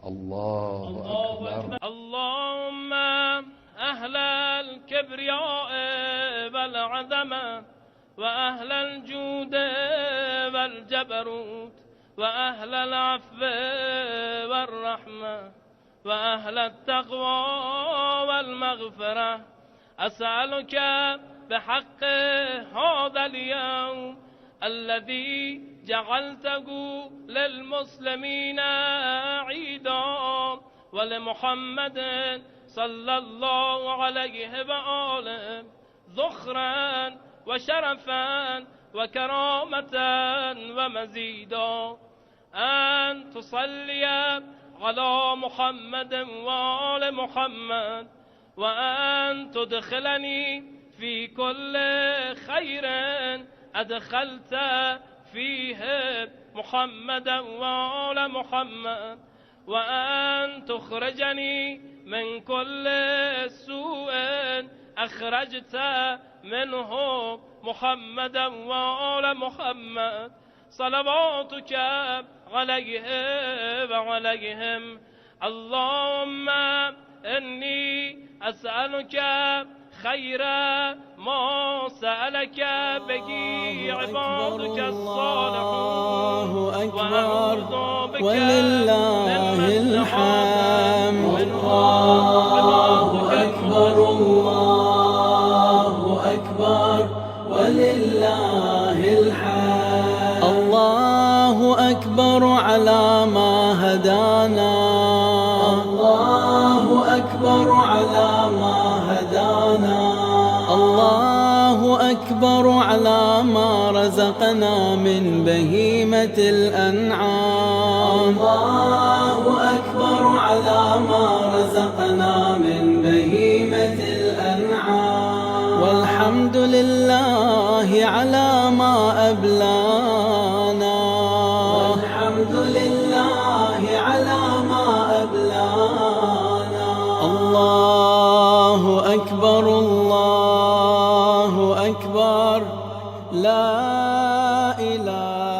الله أكبر. اللهم أهل الكبرياء والعظمة وأهل الجود والجبروت وأهل العفو والرحمة وأهل التقوى والمغفرة، أسألك بحق هذا اليوم الذي جعلته للمسلمين عيدا ولمحمد صلى الله عليه وآله ذخرا وشرفا وكرامة ومزيدا، أن تصلي على محمد وآل محمد، وأن تدخلني في كل خير أدخلت فيه محمدا وآل محمد، وأن تخرجني من كل سوء أخرجت منه محمدا وآل محمد، صلواتك عليه وعليهم. اللهم إني أسألك خير ما سألك به عبادك الصالحون، وأعوذ بك ولله الحمد. الله أكبر الله أكبر ولله الحمد. الله أكبر على ما هدانا، الله أكبر على ما هدانا، الله أكبر على ما رزقنا من بهيمة الأنعام، الله أكبر على ما رزقنا من بهيمة الأنعام، والحمد لله على ما أبلانا، والحمد لله على ما أبلانا. الله أكبر الله أكبر، لا إله